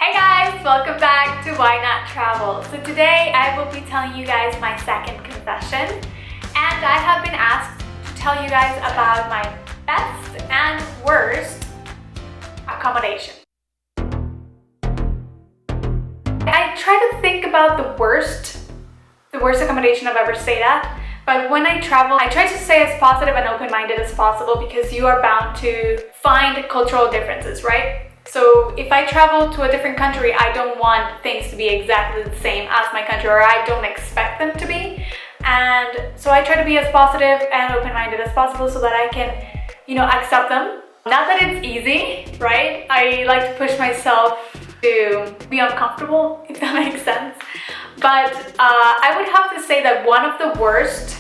Hey guys, welcome back to Why Not Travel. So today I will be telling you guys my second confession, and I have been asked to tell you guys about my best and worst accommodation. I try to think about the worst accommodation I've ever stayed at, but when I travel, I try to stay as positive and open-minded as possible because you are bound to find cultural differences, right? So if I travel to a different country, I don't want things to be exactly the same as my country, or I don't expect them to be. And so I try to be as positive and open-minded as possible so that I can, accept them. Not that it's easy, right? I like to push myself to be uncomfortable, if that makes sense. But I would have to say that one of the worst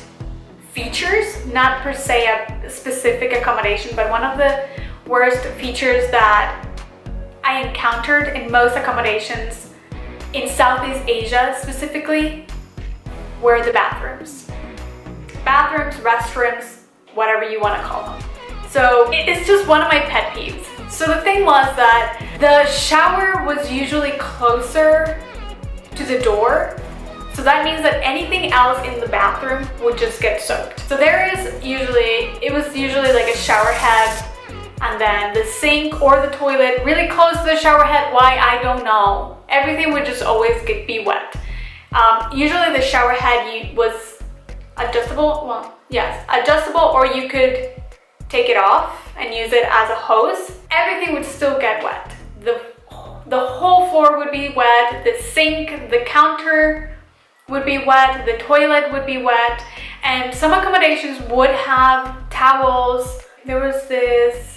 features, not per se a specific accommodation, but one of the worst features that I encountered in most accommodations in Southeast Asia specifically were the bathrooms. Bathrooms, restrooms, whatever you want to call them. So it's just one of my pet peeves. So the thing was that the shower was usually closer to the door. So that means that anything else in the bathroom would just get soaked. So it was usually like a shower head, and then the sink or the toilet really close to the shower head. Why, I don't know. Everything would just always be wet. Usually the shower head was adjustable. Adjustable, or you could take it off and use it as a hose. Everything would still get wet. The whole floor would be wet. The sink, the counter would be wet. The toilet would be wet. And some accommodations would have towels. There was this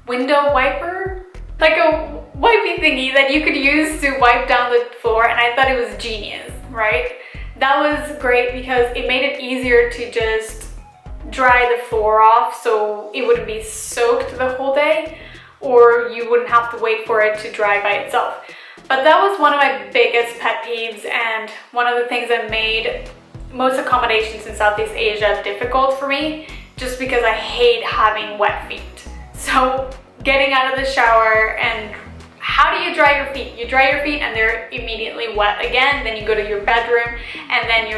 window wiper, like a wipey thingy that you could use to wipe down the floor, and I thought it was genius, right? That was great because it made it easier to just dry the floor off so it wouldn't be soaked the whole day, or you wouldn't have to wait for it to dry by itself. But that was one of my biggest pet peeves, and one of the things that made most accommodations in Southeast Asia difficult for me, just because I hate having wet feet. So getting out of the shower, and how do you dry your feet? You dry your feet and they're immediately wet again. Then you go to your bedroom and then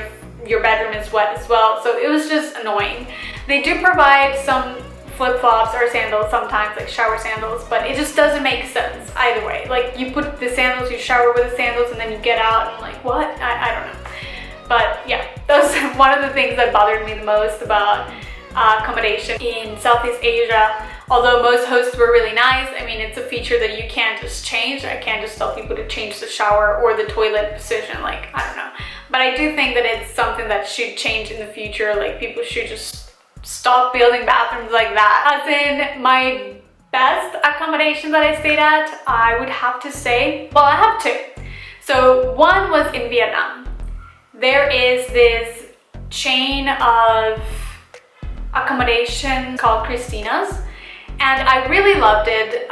your bedroom is wet as well. So it was just annoying. They do provide some flip-flops or sandals sometimes, like shower sandals, but it just doesn't make sense either way. Like, you put the sandals, you shower with the sandals, and then you get out and like, what? I don't know. But yeah, that was one of the things that bothered me the most about accommodation in Southeast Asia. Although most hosts were really nice, I mean, it's a feature that you can't just change. I can't just tell people to change the shower or the toilet position, like, I don't know. But I do think that it's something that should change in the future. Like, people should just stop building bathrooms like that. As in, my best accommodation that I stayed at, I would have to say, well, I have two. So one was in Vietnam. There is this chain of accommodation called Christina's, and I really loved it.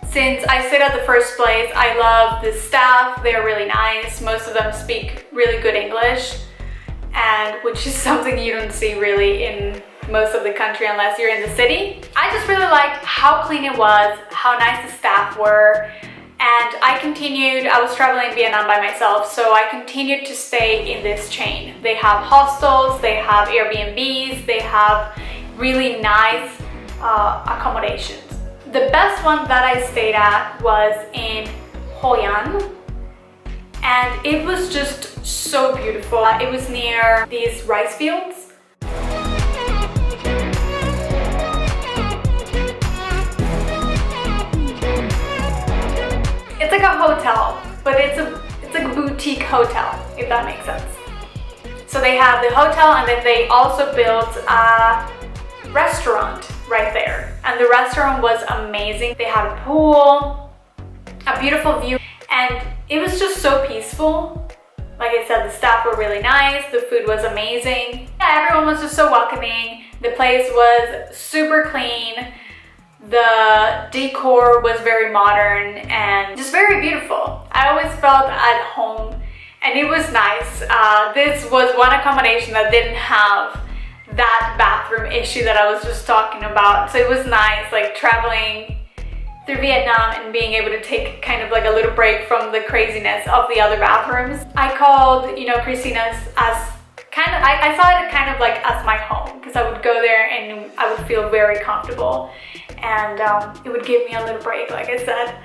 Since I stayed at the first place, I love the staff. They're really nice. Most of them speak really good English, and which is something you don't see really in most of the country unless you're in the city. I just really liked how clean it was, how nice the staff were, and I was traveling in Vietnam by myself, so I continued to stay in this chain. They have hostels, they have Airbnbs, they have really nice accommodations. The best one that I stayed at was in Hoi An, and it was just so beautiful. It was near these rice fields. It's like a hotel, but it's like a boutique hotel, if that makes sense. So they have the hotel, and then they also built a restaurant right there, and the restaurant was amazing. They had a pool, a beautiful view, and it was just so peaceful. Like I said, the staff were really nice, the food was amazing. Yeah, everyone was just so welcoming. The place was super clean. The decor was very modern and just very beautiful. I always felt at home, and it was nice. This was one accommodation that didn't have that bathroom issue that I was just talking about. So it was nice, like traveling through Vietnam and being able to take kind of like a little break from the craziness of the other bathrooms. I called, you know, Christina's as kind of, I saw it kind of like as my home, because I would go there and I would feel very comfortable, and it would give me a little break, like I said.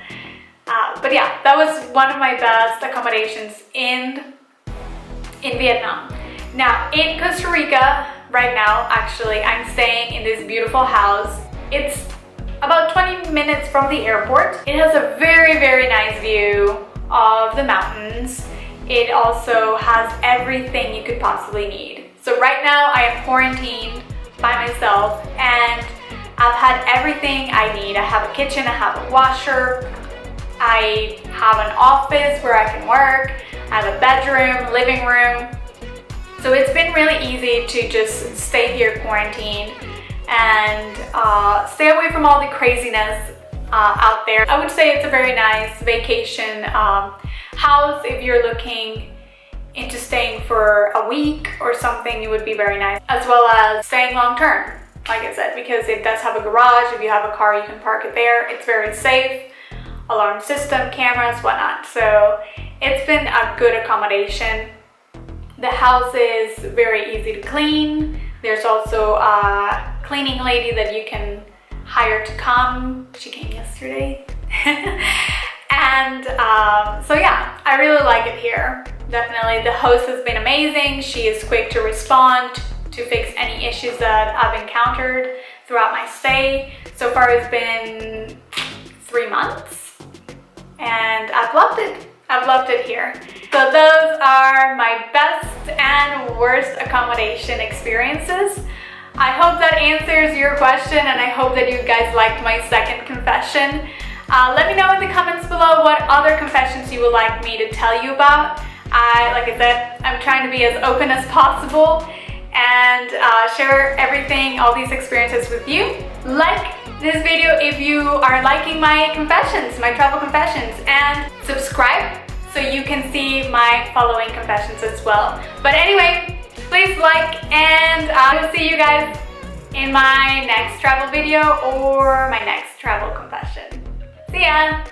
But yeah, that was one of my best accommodations in Vietnam. Now in Costa Rica, right now, actually, I'm staying in this beautiful house. It's about 20 minutes from the airport. It has a very, very nice view of the mountains. It also has everything you could possibly need. So right now I am quarantined by myself, and I've had everything I need. I have a kitchen, I have a washer, I have an office where I can work, I have a bedroom, living room. So it's been really easy to just stay here quarantined and stay away from all the craziness out there. I would say it's a very nice vacation house. If you're looking into staying for a week or something, it would be very nice, as well as staying long term, like I said, because it does have a garage. If you have a car, you can park it there. It's very safe, alarm system, cameras, whatnot. So it's been a good accommodation. The house is very easy to clean. There's also a cleaning lady that you can hire to come. She came yesterday. And so yeah, I really like it here. Definitely, the host has been amazing. She is quick to respond, to fix any issues that I've encountered throughout my stay. So far it's been 3 months and I've loved it. I've loved it here. So those are my best and worst accommodation experiences. I hope that answers your question, and I hope that you guys liked my second confession. Let me know in the comments below what other confessions you would like me to tell you about. Like I said, I'm trying to be as open as possible and share everything, all these experiences with you. Like this video if you are liking my confessions, my travel confessions, and subscribe so you can see my following confessions as well. But anyway, please like, and I will see you guys in my next travel video or my next travel confession. See ya!